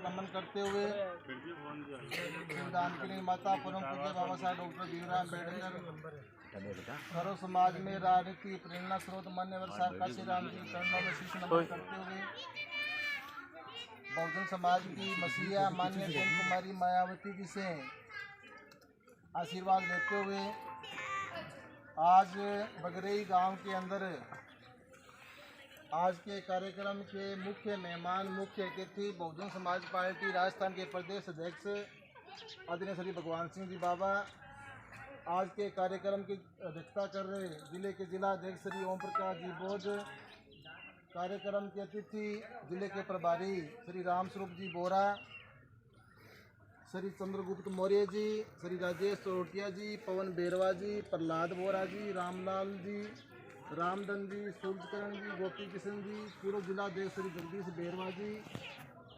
नमन करते हुए संविधान के लिए माता परम पूज्य बाबा साहब डॉक्टर भीमराव अम्बेडकर सर्व समाज में राजनीति प्रेरणा स्रोत मान्यवर साहब काशी राम जी चरणों में शीश नमन करते हुए बहुजन समाज की मसीहा मान्य जैन कुमारी मायावती जी से आशीर्वाद लेते हुए आज बगरई गांव के अंदर आज के कार्यक्रम के मुख्य मेहमान मुख्य अतिथि बहुजन समाज पार्टी राजस्थान के प्रदेश अध्यक्ष आदरणीय श्री भगवान सिंह जी बाबा, आज के कार्यक्रम की अध्यक्षता कर रहे जिले के जिला अध्यक्ष श्री ओम प्रकाश जी बोध, कार्यक्रम के अतिथि जिले के प्रभारी श्री राम स्वरूप जी बोरा, श्री चंद्रगुप्त मौर्य जी, श्री राजेश चौरटिया जी, पवन बेरवा जी, प्रहलाद बोरा जी, रामलाल जी, रामधन जी, सूर्यकरण जी, गोपी किशन जी, पूर्व जिला अध्यक्ष श्री जगदीश बेरवा जी,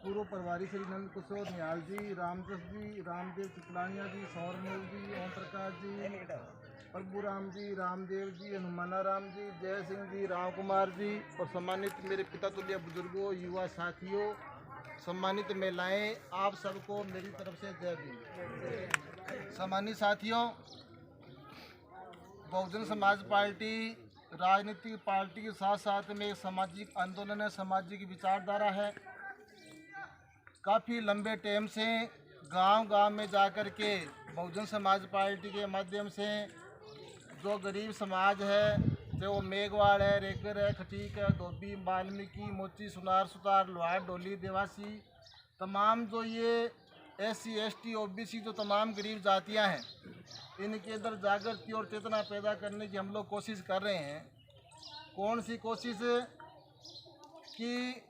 पूर्व प्रभारी श्री नंद किशोर निहाल जी, रामदस जी, रामदेव चितलानिया जी, सौरमल जी, ओम प्रकाश जी, प्रभु राम जी, रामदेव जी, हनुमाना राम जी, जय सिंह जी, राम कुमार जी और सम्मानित मेरे पिता तुल्य बुजुर्गों, युवा साथियों, सम्मानित महिलाएं, आप सबको मेरी तरफ से जय हिंद। सम्मानित साथियों, बहुजन समाज पार्टी राजनीतिक पार्टी के साथ साथ में एक सामाजिक आंदोलन है, सामाजिक विचारधारा है। काफ़ी लंबे टाइम से गांव-गांव में जाकर के बहुजन समाज पार्टी के माध्यम से जो गरीब समाज है, जो मेघवाड़ है, रेगर है, खटीक है, धोबी, वाल्मीकि, मोची, सुनार, सुतार, लोहार, डोली, देवासी, तमाम जो ये SC, ST, OBC जो तमाम गरीब जातियां हैं, इनके अंदर जागृति और चेतना पैदा करने की हम लोग कोशिश कर रहे हैं। कौन सी कोशिश? कि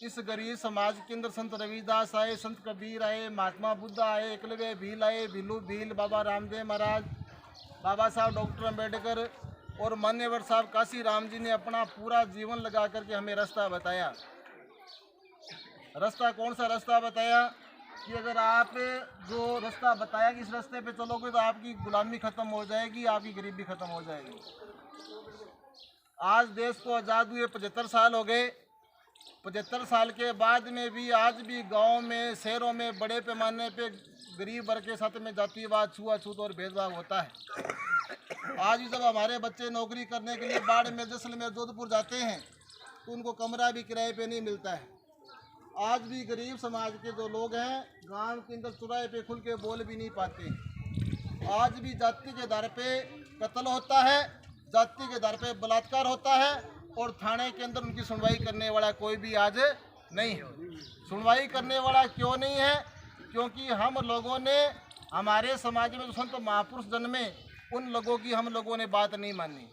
इस गरीब समाज के अंदर संत रविदास आए, संत कबीर आए, महात्मा बुद्ध आए, एकलव्य भील आए, भीलू भील, बाबा रामदेव महाराज, बाबा साहब डॉक्टर अम्बेडकर और मान्यवर साहब काशी राम जी ने अपना पूरा जीवन लगा करके हमें रास्ता बताया। रास्ता कौन सा रास्ता बताया? कि अगर आप जो रास्ता बताया कि इस रास्ते पे चलोगे तो आपकी गुलामी ख़त्म हो जाएगी, आपकी गरीबी ख़त्म हो जाएगी। आज देश को आज़ाद हुए 75 साल हो गए। 75 साल के बाद में भी आज भी गांव में, शहरों में बड़े पैमाने पे गरीब वर्ग के साथ में जातिवाद, छुआछूत और भेदभाव होता है। आज भी जब हमारे बच्चे नौकरी करने के लिए बाड़मेर, जैसलमेर, जोधपुर जाते हैं तो उनको कमरा भी किराए पे नहीं मिलता है। आज भी गरीब समाज के जो लोग हैं गांव के अंदर चौराहे पे खुल के बोल भी नहीं पाते। आज भी जाति के आधार पे कत्ल होता है, जाति के आधार पे बलात्कार होता है और थाने के अंदर उनकी सुनवाई करने वाला कोई भी आज नहीं है। सुनवाई करने वाला क्यों नहीं है? क्योंकि हम लोगों ने, हमारे समाज में जो संत महापुरुष जन्मे, उन लोगों की हम लोगों ने बात नहीं मानी।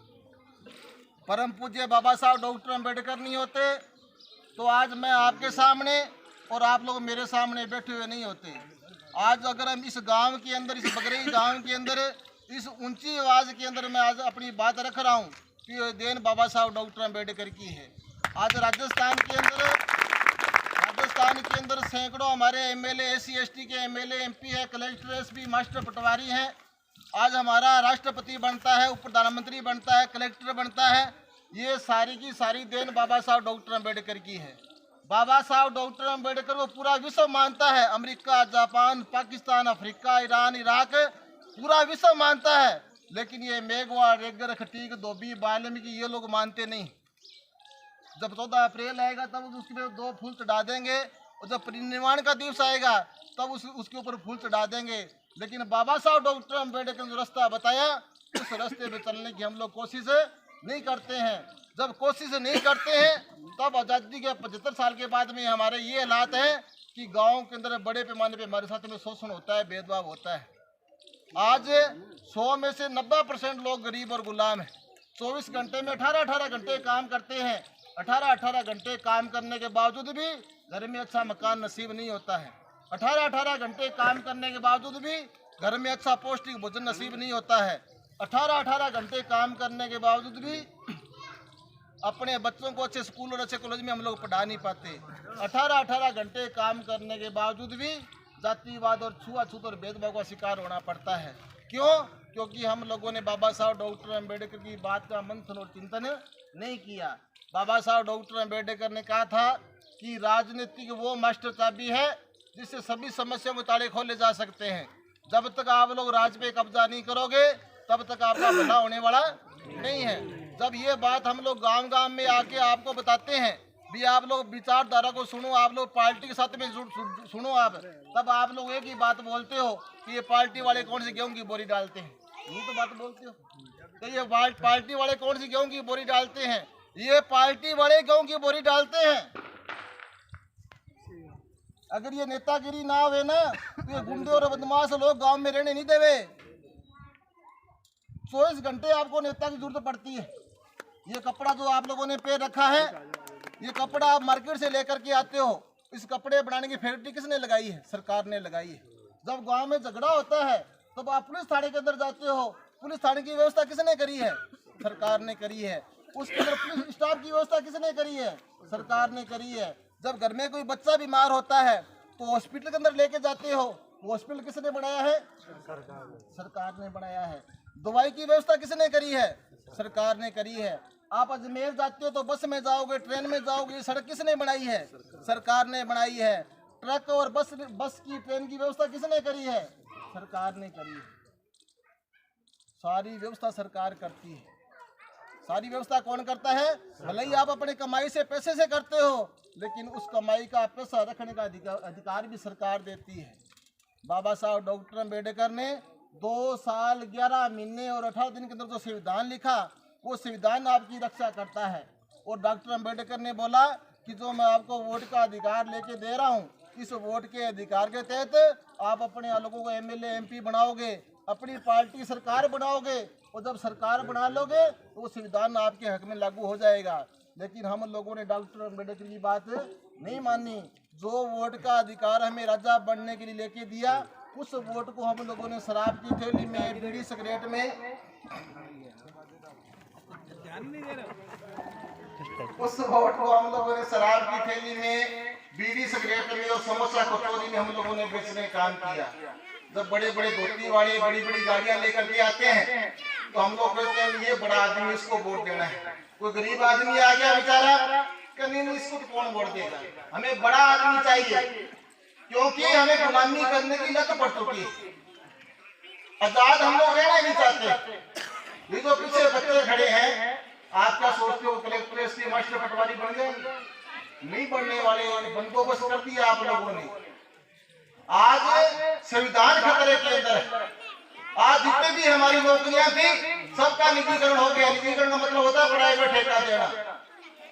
परम पूज्य बाबा साहब डॉक्टर अम्बेडकर नहीं होते तो आज मैं आपके सामने और आप लोग मेरे सामने बैठे हुए नहीं होते। आज अगर हम इस गांव के अंदर, इस बगरई गांव के अंदर, इस ऊंची आवाज़ के अंदर मैं आज अपनी बात रख रहा हूं कि ये देन बाबा साहब डॉक्टर अम्बेडकर की है। आज राजस्थान के अंदर सैकड़ों हमारे MLA, SC, ST के MLA, MP है, कलेक्टर, SP, मास्टर पटवारी हैं। आज हमारा राष्ट्रपति बनता है, उप प्रधानमंत्री बनता है, कलेक्टर बनता है। ये सारी की सारी देन बाबा साहब डॉक्टर अम्बेडकर की है। बाबा साहब डॉक्टर अम्बेडकर को पूरा विश्व मानता है। America, Japan, Pakistan, Africa, Iran, Iraq, पूरा विश्व मानता है। लेकिन ये मेघवाड़, रेगर, खटीक, धोबी, वाल्मीकि ये लोग मानते नहीं। जब 14 अप्रैल आएगा तब उसके ऊपर 2 फूल चढ़ा देंगे और जब परिनिर्वाण का दिवस आएगा तब उसके ऊपर फूल चढ़ा देंगे। लेकिन बाबा साहब डॉक्टर अम्बेडकर ने जो रास्ता बताया, उस रास्ते पे चलने की हम लोग कोशिश नहीं करते हैं। जब कोशिश नहीं करते हैं तब आज़ादी के 75 साल के बाद में हमारे ये हालात हैं कि गाँव के अंदर बड़े पैमाने पे हमारे साथ में शोषण होता है, भेदभाव होता है। आज 100 में से 90% लोग गरीब और गुलाम हैं। 24 घंटे में 18-18 घंटे काम करते हैं। 18-18 घंटे काम करने के बावजूद भी घर में अच्छा मकान नसीब नहीं होता है। 18-18 घंटे काम करने के बावजूद भी घर में अच्छा पौष्टिक भोजन नसीब नहीं होता है। 18-18 घंटे काम करने के बावजूद भी अपने बच्चों को अच्छे स्कूल और अच्छे कॉलेज में हम लोग पढ़ा नहीं पाते। 18-18 घंटे काम करने के बावजूद भी जातिवाद और छुआछूत और भेदभाव का शिकार होना पड़ता है। क्यों? क्योंकि हम लोगों ने बाबा साहब डॉक्टर अम्बेडकर की बात का मंथन और चिंतन नहीं किया। बाबा साहब डॉक्टर अम्बेडकर ने कहा था कि राजनीतिक वो मास्टर चाबी है जिससे सभी समस्याओं के ताले खोले जा सकते हैं। जब तक आप लोग राज पे कब्जा नहीं करोगे तब तक आपका भला होने वाला नहीं है। जब ये बात हम लोग गांव गांव में आके आपको बताते हैं भी आप लोग विचारधारा को सुनो, आप लोग पार्टी के साथ में सुनो आप, तब आप लोग एक ही बात बोलते हो कि ये पार्टी वाले कौन सी गेहूं की बोरी डालते हैं। यही तो बात बोलते हो तो ये पार्टी वाले कौन सी गेहूं की बोरी डालते हैं। ये पार्टी वाले गेहूं की बोरी डालते हैं। अगर ये नेतागिरी ना हुए ना तो ये गुंडे और बदमाश लोग गांव में रहने नहीं देवे। 24 घंटे आपको नेता की जरूरत पड़ती है। ये कपड़ा जो आप लोगों ने पे रखा है, ये कपड़ा आप मार्केट से लेकर के आते हो। इस कपड़े बनाने की फैक्ट्री किसने लगाई है? सरकार ने लगाई है। जब गांव में झगड़ा होता है तब तो आप पुलिस थाने के अंदर जाते हो। पुलिस थाने की व्यवस्था किसने करी है? सरकार ने करी है। उसके अंदर पुलिस स्टाफ की व्यवस्था किसने करी है? सरकार ने करी है। जब घर में कोई बच्चा बीमार होता है तो हॉस्पिटल के अंदर लेके जाते हो। हॉस्पिटल किसने बनाया है? सरकार ने बनाया है। दवाई की व्यवस्था किसने करी है? सरकार ने करी है। आप अजमेर जाते हो तो बस में जाओगे, ट्रेन में जाओगे, सड़क किसने बनाई है? सरकार ने बनाई है। ट्रक और बस की, ट्रेन की व्यवस्था किसने करी है? सरकार ने करी है। सारी व्यवस्था सरकार करती है। सारी व्यवस्था कौन करता है? भले ही आप अपने कमाई से पैसे से करते हो, लेकिन उस कमाई का पैसा रखने का अधिकार भी सरकार देती है। बाबा साहब डॉक्टर अम्बेडकर ने 2 साल 11 महीने और 18 दिन के अंदर जो संविधान लिखा, वो संविधान आपकी रक्षा करता है। और डॉक्टर अम्बेडकर ने बोला कि जो मैं आपको वोट का अधिकार लेके दे रहा हूँ, इस वोट के अधिकार के तहत आप अपने लोगों को एमएलए एमपी बनाओगे, अपनी पार्टी सरकार बनाओगे, और जब सरकार बना लोगे तो वो संविधान आपके हक में लागू हो जाएगा। लेकिन हम लोगों ने डॉक्टर अम्बेडकर की बात नहीं मानी। जो वोट का अधिकार हमें राजा बनने के लिए लेके दिया, उस वोट को हम लोगों ने शराब की थैली में, बीड़ी सिगरेट में, उस वोट को हम लोगों ने शराब की थैली में, बीड़ी सिगरेट में और समोसा कचौरी में हम लोगों ने बेचने का काम किया। जब बड़े बड़े धोती वाले बड़ी बड़ी गाड़ियां लेकर के आते हैं तो हम लोग कहते हैं ये बड़ा आदमी, इसको वोट देना है। कोई गरीब आदमी आ गया बेचारा, नहीं इसको तो कौन वोट देगा, हमें बड़ा आदमी चाहिए, क्योंकि हमें गुलामी करने की लत पड़ चुकी है। आजाद हम लोग रहना नहीं चाहते। ये जो पीछे बच्चे खड़े हैं, आप क्या सोचते हो कलेक्टर एसपी मास्टर पटवारी बन जाएंगे? नहीं बनने वाले। बंदोबस्त कर दिया आप लोगों ने। आज संविधान खतरे के अंदर है। आज जितने भी हमारी नौकरियां थी सबका निजीकरण हो गया। निजीकरण का मतलब होता है प्राइवेट ठेका देना।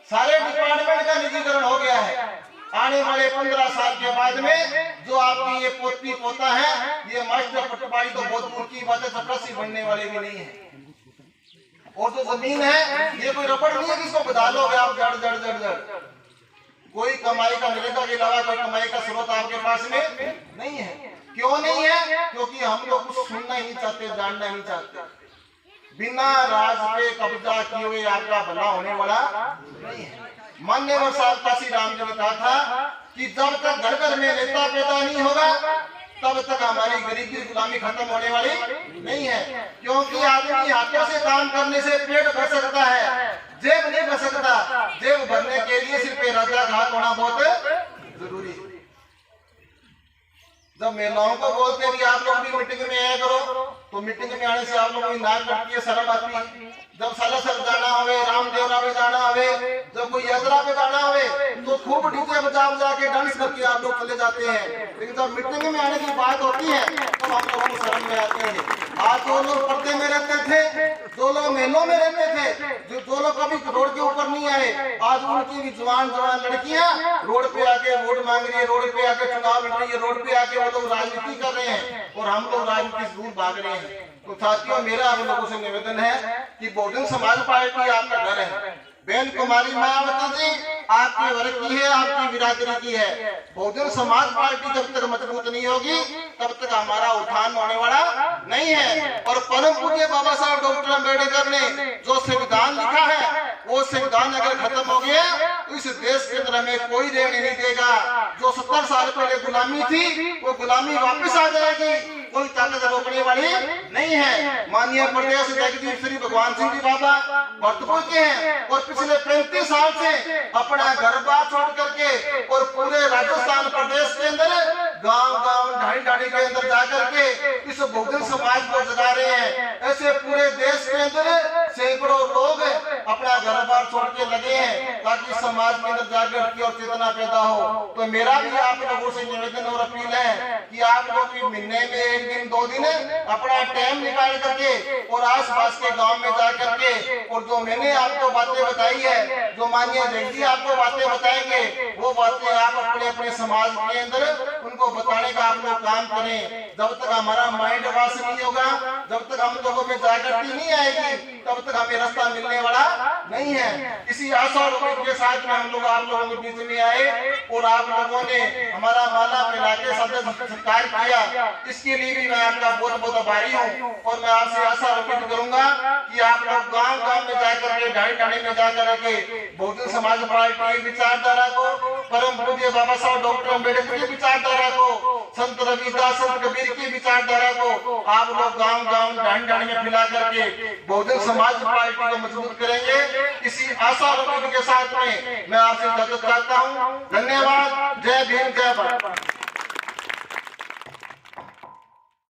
सारे डिपार्टमेंट का निजीकरण हो गया है। आने वाले 15 साल के बाद में जो आपकी ये पोती पोता है, ये मास्टर पटवारी तो बहुत दूर की बात है, चपरासी बनने वाले भी नहीं है। और जो जमीन है ये कोई रबड़ नहीं है जिसको बता लोगे आप जड़ जड़ जड़ जड़। कोई कमाई का नरेगा के अलावा कोई कमाई का स्रोत आपके पास में नहीं है। क्यों नहीं है? क्योंकि हम लोग कुछ सुनना ही नहीं चाहते, जानना नहीं चाहते। बिना राज पे कब्जा किए हुए आपका भला होने वाला नहीं है। मान्यवर साहब काशी राम जी ने कहा था कि जब तक घर घर में नेता पैदा नहीं होगा तब तक हमारी गरीबी गुलामी खत्म होने वाली नहीं है। क्योंकि आदमी हाथों से काम करने से पेट भर सकता है, जेब नहीं भर सकता। जेब भरने के लिए सिर्फ राजा का हाथ होना बहुत जरूरी है। जब महिलाओं को बोलते हैं कि आप लोग भी मीटिंग में आया करो, तो मीटिंग में आने से आप लोगों की नाक कटती है, शर्म आती है। जब सालासर जाना होवे, रामदेवरा पे जाना होवे, जब कोई यात्रा पे जाना होवे, तो खूब डीजे बजा बजा के डांस करके आप लोग चले जाते हैं। लेकिन जब मीटिंग में आने की बात होती है तो हम लोगों को शर्म में आते हैं। आज जो लोग पर्दे में रहते थे, जो लोग महलों में रहते थे, जो लोग कभी रोड के ऊपर नहीं आए, आज उनकी भी जवान जवान लड़कियां रोड पे आके वोट मांग रही है, रोड पे आके चुनाव लड़ रही है, रोड पे आके वो लोग राजनीति कर रहे हैं और हम लोग राजनीति से दूर भाग रहे हैं। तो साथियों, मेरा आप लोगों से निवेदन है कि बहुजन समाज पार्टी आपका घर है। बहन कुमारी मायावती जी आपके वर्ग की है, आपकी बिरादरी की है। बहुजन समाज पार्टी जब तक मजबूत नहीं होगी तब तक हमारा उत्थान होने वाला नहीं है। और परम पूज्य बाबा साहब डॉक्टर अम्बेडकर ने जो संविधान लिखा है, वो संविधान अगर खत्म हो गया तो इस देश के अंदर हमें कोई रहने नहीं देगा। जो 70 साल पहले गुलामी थी वो गुलामी वापस आ जाएगी। कोई ताकत रोकने वाली नहीं है। माननीय प्रदेश जगदीप श्री भगवान सिंह जी बाबा भरतपुर के हैं और पिछले 35 साल से अपना घर बार छोड़ करके और पूरे राजस्थान प्रदेश के अंदर गांव-गांव ढाणी-ढाणी के अंदर जाकर के इस बहुजन समाज को जगा रहे हैं। ऐसे पूरे देश के अंदर सैकड़ों लोग अपना घर बार छोड़ के लगे हैं ताकि समाज के अंदर जागृति और चेतना पैदा हो। तो मेरा भी आप लोगों से निवेदन और अपील है कि आप लोग भी महीने में 1 दिन 2 दिन अपना टाइम निकाल करके और आसपास के गांव में जा करके और जो मैंने आपको बातें बताई है, जो माननीय जैसी आपको बातें बताएंगे, वो बातें आप अपने अपने समाज के अंदर उनको बताने का आप लोग काम करें। जब तक हमारा माइंड वाश नहीं होगा, जब तक हम लोगों में जागृति नहीं आएगी, तब तक हमें रास्ता मिलने वाला नहीं है। इसी आशा और उम्मीद के साथ में हम लोग आप लोगों के बीच में आए और आप लोगों ने हमारा माला फैला के सत्कार किया, इसके लिए भी मैं आपका बहुत बहुत आभारी हूँ। और मैं आपसे आशा और उम्मीद करूंगा कि आप लोग गांव-गांव में जाकर के ढाणी-ढाणी में जाकर के बहुजन समाज पार्टी की विचारधारा को, परम पूज्य बाबा साहब डॉक्टर अम्बेडकर की विचारधारा को, संत रविदास संत कबीर की विचारधारा को आप लोग गांव-गांव ढाणी-ढाणी में फैला करके बहुजन समाज पार्टी को मजबूत करेंगे। इसी आशा और उम्मीद के साथ में मैं आपसे इजाजत चाहता हूँ। धन्यवाद। जय भीम, जय भारत।